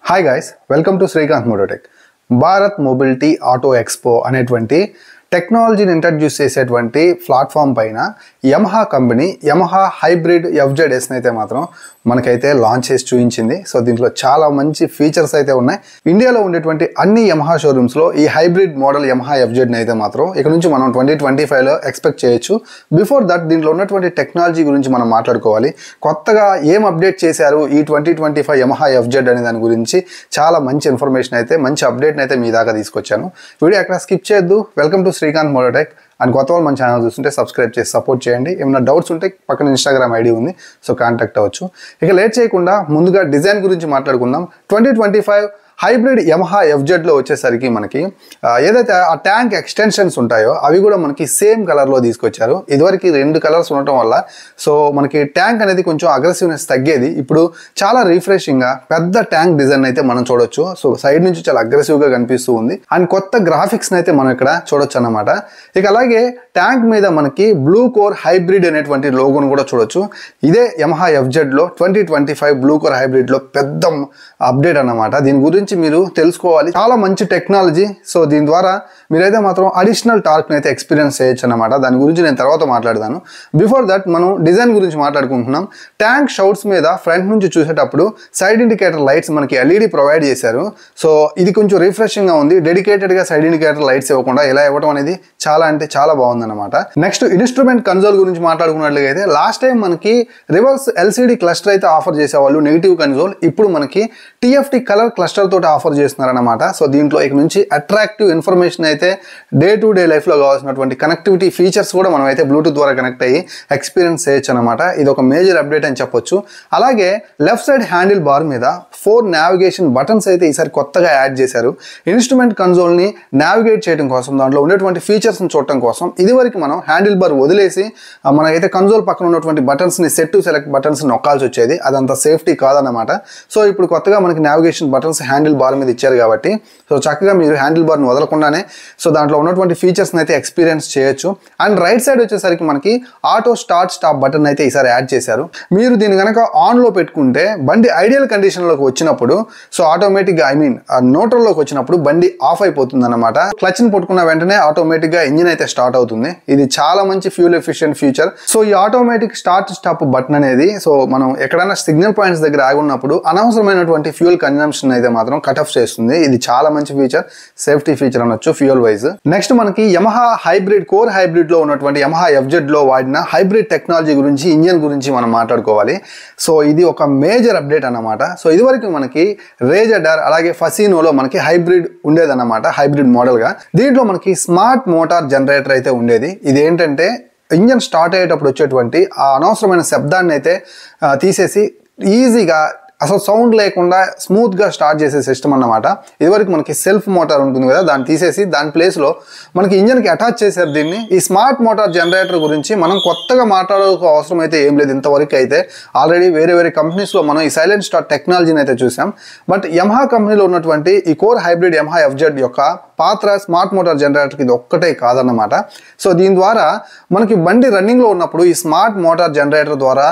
Hi guys, welcome to Srikanth Mototech. Bharat Mobility Auto Expo అనేటువంటి టెక్నాలజీని introduce చేసేటువంటి platform పైన Yamaha company Yamaha hybrid FZS అయితే మాత్రం మనకైతే లాంచ్ చేసి చూపించింది. సో దీంట్లో చాలా మంచి ఫీచర్స్ అయితే ఉన్నాయి. ఇండియాలో ఉండేటువంటి అన్ని యమహా షోరూమ్స్లో ఈ హైబ్రిడ్ మోడల్ యమహా FZ అయితే మాత్రం ఇక్కడ నుంచి మనం 2025లో ఎక్స్పెక్ట్ చేయొచ్చు. బిఫోర్ దట్ దీంట్లో ఉన్నటువంటి టెక్నాలజీ గురించి మనం మాట్లాడుకోవాలి. కొత్తగా ఏం అప్డేట్ చేశారు ఈ 2025 యమహా FZ అనే దాని గురించి చాలా మంచి ఇన్ఫర్మేషన్ అయితే మంచి అప్డేట్ని అయితే మీ దాకా తీసుకొచ్చాను. వీడియో ఎక్కడ స్కిప్ చేయొద్దు. Welcome to Srikanth Mototech. And కొత్త వాళ్ళు మన ఛానల్ చూస్తుంటే సబ్స్క్రైబ్ చేసి సపోర్ట్ చేయండి. ఏమైనా డౌట్స్ ఉంటే పక్కన ఇన్స్టాగ్రామ్ ఐడి ఉంది, సో కాంటాక్ట్ అవ్వచ్చు. ఇక లేట్ చేయకుండా ముందుగా డిజైన్ గురించి మాట్లాడుకుందాం. 2025 హైబ్రిడ్ యమహా FZలో వచ్చేసరికి మనకి ఏదైతే ఆ ట్యాంక్ ఎక్స్టెన్షన్స్ ఉంటాయో అవి కూడా మనకి సేమ్ కలర్లో తీసుకొచ్చారు. ఇదివరకు 2 కలర్స్ ఉండటం వల్ల సో మనకి ట్యాంక్ అనేది కొంచెం అగ్రెసివ్నెస్ తగ్గేది. ఇప్పుడు చాలా రిఫ్రెషింగ్గా పెద్ద ట్యాంక్ డిజైన్ అయితే మనం చూడొచ్చు. సో సైడ్ నుంచి చాలా అగ్రెసివ్గా కనిపిస్తూ ఉంది. అండ్ కొత్త గ్రాఫిక్స్ని అయితే మనం ఇక్కడ చూడొచ్చు అన్నమాట. ఇక అలాగే ట్యాంక్ మీద మనకి బ్లూ కోర్ హైబ్రిడ్ అనేటువంటి లోగోను కూడా చూడొచ్చు. ఇదే యమహా FZలో 2025 బ్లూ కోర్ హైబ్రిడ్లో పెద్ద అప్డేట్ అన్నమాట. దీని గురించి మీరు తెలుసుకోవాలి. చాలా మంచి టెక్నాలజీ. సో దీని ద్వారా మీరైతే మాత్రం అడిషనల్ టార్క్ అయితే ఎక్స్పీరియన్స్ చేయొచ్చు అన్నమాట. దాని గురించి నేను తర్వాత మాట్లాడతాను. బిఫోర్ దట్ మనం డిజైన్ గురించి మాట్లాడుకుంటున్నాం. ట్యాంక్ షౌట్స్ మీద ఫ్రంట్ నుంచి చూసేటప్పుడు సైడ్ ఇండికేటర్ లైట్స్ మనకి LED ప్రొవైడ్ చేశారు. సో ఇది కొంచెం రిఫ్రెషింగ్గా ఉంది. డెడికేటెడ్గా సైడ్ ఇండికేటర్ లైట్స్ ఇవ్వకుండా ఇలా ఇవ్వడం అనేది చాలా అంటే చాలా బాగుందన్నమాట. నెక్స్ట్ ఇన్స్ట్రుమెంట్ కన్సోల్ గురించి మాట్లాడుకున్నట్లయితే లాస్ట్ టైం మనకి రివర్స్ LCD క్లస్టర్ అయితే ఆఫర్ చేసేవాళ్ళు, నెగిటివ్ కన్సోల్. ఇప్పుడు మనకి TFT కలర్ క్లస్టర్ తోటి ఆఫర్ చేస్తున్నారన్నమాట. సో దీంట్లో ఇక నుంచి అట్రాక్టివ్ ఇన్ఫర్మేషన్ అయితే డే టు డే లైఫ్లో కావాల్సినటువంటి కనెక్టివిటీ ఫీచర్స్ కూడా మనం అయితే బ్లూటూత్ ద్వారా కనెక్ట్ అయ్యి ఎక్స్పీరియన్స్ చేయొచ్చు అనమాట. ఇది ఒక మేజర్ అప్డేట్ అని చెప్పొచ్చు. అలాగే లెఫ్ట్ సైడ్ హ్యాండిల్ బార్ మీద 4 నావిగేషన్ బటన్స్ అయితే ఈసారి కొత్తగా యాడ్ చేశారు. ఇన్స్ట్రుమెంట్ కన్సోల్ని నావిగేట్ చేయడం కోసం, దాంట్లో ఉండేటువంటి ఫీచర్స్ని చూడటం కోసం ఇదివరకు మనం హ్యాండిల్ బార్ వదిలేసి మనకైతే కన్సోల్ పక్కన ఉన్నటువంటి బటన్స్ని సెట్ టు సెలెక్ట్ బటన్స్ నొక్కాల్సి వచ్చేది. అదంతా సేఫ్టీ కాదన్నమాట. సో ఇప్పుడు కొత్తగా మనకి నావిగేషన్ బటన్స్ హ్యాండిల్ బార్ మీద ఇచ్చారు కాబట్టి సో చక్కగా మీరు హ్యాండిల్ బార్ని వదలకుండానే సో దాంట్లో ఉన్నటువంటి ఫీచర్స్ని అయితే ఎక్స్పీరియన్స్ చేయొచ్చు. అండ్ రైట్ సైడ్ వచ్చేసరికి మనకి ఆటో స్టార్ట్ స్టాప్ బటన్ అయితే ఈసారి యాడ్ చేశారు. మీరు దీన్ని కనుక ఆన్లో పెట్టుకుంటే బండి ఐడియల్ కండిషన్లోకి వచ్చినప్పుడు సో ఆటోమేటిక్గా న్యూట్రల్లోకి వచ్చినప్పుడు బండి ఆఫ్ అయిపోతుంది అనమాట. క్లచ్ని పట్టుకున్న వెంటనే ఆటోమేటిక్గా ఇంజిన్ అయితే స్టార్ట్ అవుతుంది. ఇది చాలా మంచి ఫ్యూల్ ఎఫిషియెంట్ ఫీచర్. సో ఈ ఆటోమేటిక్ స్టార్ట్ స్టాప్ బటన్ అనేది సో మనం ఎక్కడైనా సిగ్నల్ పాయింట్స్ దగ్గర ఆగి ఉన్నప్పుడు అనవసరమైనటువంటి ఫ్యూల్ కన్జంప్షన్ అయితే మాత్రం కట్ ఆఫ్ చేస్తుంది. ఇది చాలా మంచి ఫీచర్, సేఫ్టీ ఫీచర్ అనొచ్చు ఫ్యూయల్ వైజ్. నెక్స్ట్ మనకి యమహా హైబ్రిడ్ కోర్ హైబ్రిడ్ లో ఉన్నటువంటి యమహా FZలో వాడిన హైబ్రిడ్ టెక్నాలజీ గురించి, ఇంజిన్ గురించి మనం మాట్లాడుకోవాలి. సో ఇది ఒక మేజర్ అప్డేట్ అన్నమాట. సో ఇదివరకు మనకి రేజర్ అలాగే ఫసీనోలో మనకి హైబ్రిడ్ ఉండేదన్నమాట, హైబ్రిడ్ మోడల్ గా. దీంట్లో మనకి స్మార్ట్ మోటార్ జనరేటర్ అయితే ఉండేది. ఇది ఏంటంటే ఇంజన్ స్టార్ట్ అయ్యేటప్పుడు వచ్చేటువంటి ఆ అనవసరమైన శబ్దాన్ని అయితే తీసేసి ఈజీగా అసలు సౌండ్ లేకుండా స్మూత్గా స్టార్ట్ చేసే సిస్టమ్ అన్నమాట. ఇదివరకు మనకి సెల్ఫ్ మోటార్ ఉంటుంది కదా, దాన్ని తీసేసి దాని ప్లేస్లో మనకి ఇంజన్కి అటాచ్ చేశారు దీన్ని. ఈ స్మార్ట్ మోటార్ జనరేటర్ గురించి మనం కొత్తగా మాట్లాడుకో అవసరం అయితే ఏం లేదు. ఇంతవరకు అయితే ఆల్రెడీ వేరే కంపెనీస్లో మనం ఈ సైలెంట్ స్టార్ట్ టెక్నాలజీని అయితే చూసాం. బట్ యమహా కంపెనీలో ఉన్నటువంటి ఈ కోర్ హైబ్రిడ్ యమహా FZ యొక్క పాత్ర స్మార్ట్ మోటార్ జనరేటర్కి ఇది ఒక్కటే కాదన్నమాట. సో దీని ద్వారా మనకి బండి రన్నింగ్లో ఉన్నప్పుడు ఈ స్మార్ట్ మోటార్ జనరేటర్ ద్వారా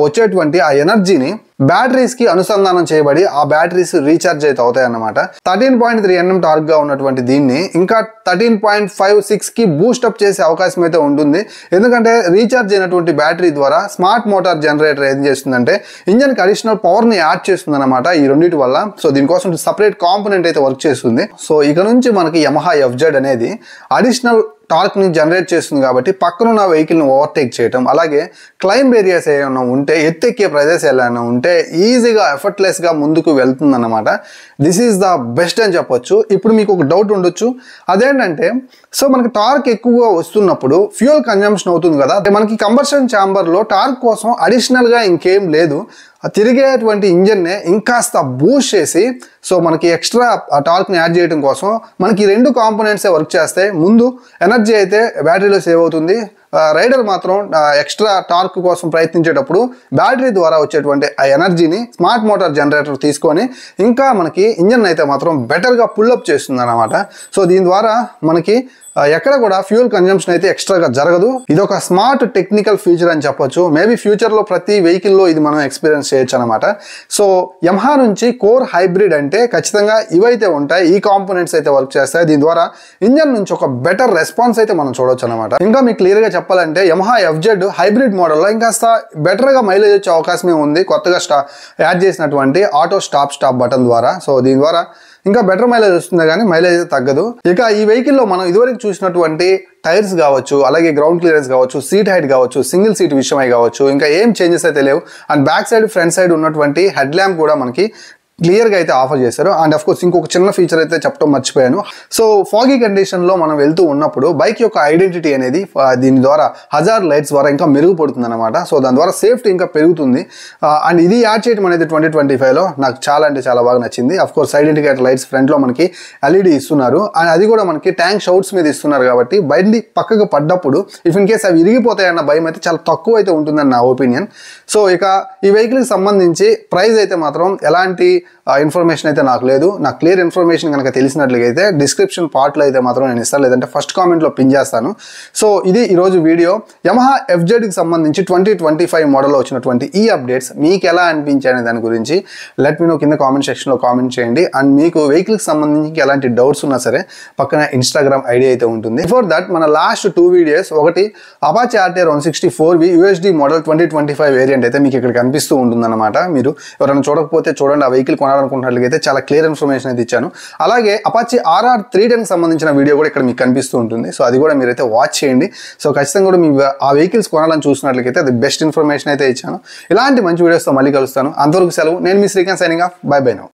వచ్చేటువంటి ఆ ఎనర్జీని బ్యాటరీస్కి అనుసంధానం చేయబడి ఆ బ్యాటరీస్ రీఛార్జ్ అయితే అవుతాయి అన్నమాట. 13.3 Nm టార్క్గా ఉన్నటువంటి దీన్ని ఇంకా 13.56కి బూస్టప్ చేసే అవకాశం అయితే ఉంటుంది. ఎందుకంటే రీఛార్జ్ అయినటువంటి బ్యాటరీ ద్వారా స్మార్ట్ మోటార్ జనరేటర్ ఏం చేస్తుందంటే ఇంజన్కి అడిషనల్ పవర్ని యాడ్ చేస్తుంది అనమాట ఈ రెండింటి వల్ల. సో దీనికోసం సపరేట్ కాంపోనెంట్ అయితే వర్క్ చేస్తుంది. సో ఇక నుంచి మనకి యమహా FZ అనేది అడిషనల్ టార్క్ని జనరేట్ చేస్తుంది కాబట్టి పక్కనున్న వెహికల్ని ఓవర్టేక్ చేయటం, అలాగే క్లైంబ్ ఏరియాస్ ఏమైనా ఉంటే, ఎత్తెక్కే ప్రదేశాలు ఏమైనా ఉంటే ఈజీగా ఎఫర్ట్లెస్గా ముందుకు వెళ్తుంది అన్నమాట. దిస్ ఈజ్ ద బెస్ట్ అని చెప్పొచ్చు. ఇప్పుడు మీకు ఒక డౌట్ ఉండొచ్చు, అదేంటంటే సో మనకి టార్క్ ఎక్కువగా వస్తున్నప్పుడు ఫ్యూయల్ కన్జంప్షన్ అవుతుంది కదా, మనకి కంబషన్ ఛాంబర్లో టార్క్ కోసం అడిషనల్గా ఇంకేం లేదు. తిరిగేటువంటి ఇంజన్నే ఇంకాస్త బూస్ట్ చేసి సో మనకి ఎక్స్ట్రా టార్క్ని యాడ్ చేయడం కోసం మనకి 2 కాంపోనెంట్సే వర్క్ చేస్తాయి. ముందు ఎనర్జీ అయితే బ్యాటరీలో సేవ్ అవుతుంది. రైడర్ మాత్రం ఎక్స్ట్రా టార్క్ కోసం ప్రయత్నించేటప్పుడు బ్యాటరీ ద్వారా వచ్చేటువంటి ఆ ఎనర్జీని స్మార్ట్ మోటార్ జనరేటర్ తీసుకొని ఇంకా మనకి ఇంజన్ అయితే మాత్రం బెటర్గా పుల్అప్ చేస్తుంది అన్నమాట. సో దీని ద్వారా మనకి ఎక్కడ కూడా ఫ్యూయల్ కన్జంప్షన్ అయితే ఎక్స్ట్రాగా జరగదు. ఇది ఒక స్మార్ట్ టెక్నికల్ ఫీచర్ అని చెప్పొచ్చు. మేబీ ఫ్యూచర్లో ప్రతి వెహికల్లో ఇది మనం ఎక్స్పీరియన్స్ చేయొచ్చు అనమాట. సో యమహా నుంచి కోర్ హైబ్రిడ్ అంటే ఖచ్చితంగా ఇవైతే ఉంటాయి, ఈ కాంపోనెంట్స్ అయితే వర్క్ చేస్తాయి. దీని ద్వారా ఇంజన్ నుంచి ఒక బెటర్ రెస్పాన్స్ అయితే మనం చూడొచ్చు అనమాట. ఇంకా మీకు క్లియర్గా చెప్పాలంటే యమహా FZ హైబ్రిడ్ మోడల్లో ఇంకాస్త బెటర్గా మైలేజ్ వచ్చే అవకాశమే ఉంది కొత్తగా యాడ్ చేసినటువంటి ఆటో స్టాప్ బటన్ ద్వారా. సో దీని ద్వారా ఇంకా బెటర్ మైలేజ్ వస్తుంది కానీ మైలేజ్ అయితే తగ్గదు. ఇక ఈ వెహికల్లో మనం ఇదివరకు చూసినటువంటి టైర్స్ కావచ్చు, అలాగే గ్రౌండ్ క్లియరెన్స్ కావచ్చు, సీట్ హైట్ కావచ్చు, సింగిల్ సీట్ విషయమై కావచ్చు, ఇంకా ఏం చేంజెస్ అయితే లేవు. And back side front side ఉన్నటువంటి హెడ్ ల్యాంప్ కూడా మనకి క్లియర్గా అయితే ఆఫర్ చేశారు. అండ్ అఫ్ కోర్స్ ఇంకొక చిన్న ఫీచర్ అయితే చెప్పడం మర్చిపోయాను. సో ఫాగీ కండిషన్లో మనం వెళ్తూ ఉన్నప్పుడు బైక్ యొక్క ఐడెంటిటీ అనేది దీని ద్వారా హజార్ లైట్స్ ద్వారా ఇంకా మెరుగుపడుతుంది అనమాట. సో దాని ద్వారా సేఫ్టీ ఇంకా పెరుగుతుంది. అండ్ ఇది యాడ్ చేయడం అనేది 2025లో నాకు చాలా అంటే చాలా బాగా నచ్చింది. Of course side indicator lights ఫ్రంట్లో మనకి LED ఇస్తున్నారు. అండ్ అది కూడా మనకి ట్యాంక్ షౌట్స్ మీద ఇస్తున్నారు కాబట్టి బండి పక్కకు పడ్డప్పుడు ఇఫ్ ఇన్ కేస్ అవి ఇరిగిపోతాయన్న భయం అయితే చాలా తక్కువ అయితే ఉంటుందని నా ఒపీనియన్. సో ఇక ఈ వెహికల్కి సంబంధించి ప్రైస్ అయితే మాత్రం ఎలాంటి ఇన్ఫర్మేషన్ అయితే నాకు లేదు. నాకు క్లియర్ ఇన్ఫర్మేషన్ కనుక తెలిసినట్లయితే డిస్క్రిప్షన్ పార్ట్లో అయితే మాత్రం నేను ఇస్తాను, లేదంటే ఫస్ట్ కామెంట్లో పిన్ చేస్తాను. సో ఇది ఈరోజు వీడియో. యమహా FZకి సంబంధించి 2025 మోడల్లో వచ్చినటువంటి ఈ అప్డేట్స్ మీకు ఎలా అనిపించాయనే దాని గురించి లెట్ మీ నో కింద కామెంట్ సెక్షన్లో కామెంట్ చేయండి. అండ్ మీకు వెహికల్కి సంబంధించి ఎలాంటి డౌట్స్ ఉన్నా సరే పక్కన ఇన్స్టాగ్రామ్ ఐడి అయితే ఉంటుంది. బిఫోర్ దట్ మన లాస్ట్ 2 వీడియోస్, ఒకటి Apache RTR 164V USD model 2025 variant అయితే మీకు ఇక్కడ కనిపిస్తూ ఉంటుందన్నమాట. మీరు ఎవరైనా చూడకపోతే చూడండి, ఆ వెహికల్ కొనాలనుకుంటున్నట్లయితే చాలా క్లియర్ ఇన్ఫర్మేషన్ అయితే ఇచ్చాను. అలాగే అపాచీ RR 310కి సంబంధించిన వీడియో కూడా ఇక్కడ మీకు కనిపిస్తూ ఉంటుంది. సో అది కూడా మీరైతే వాచ్ చేయండి. సో ఖచ్చితంగా కూడా మీ ఆ వెహికల్స్ కొనాలని చూసినట్లయితే అది బెస్ట్ ఇన్ఫర్మేషన్ అయితే ఇచ్చాను. ఇలాంటి మంచి వీడియోస్తో మళ్ళీ కలుస్తాను. అంతవరకు సెలవు. నేను మీ Srikanth signing off. Bye bye now.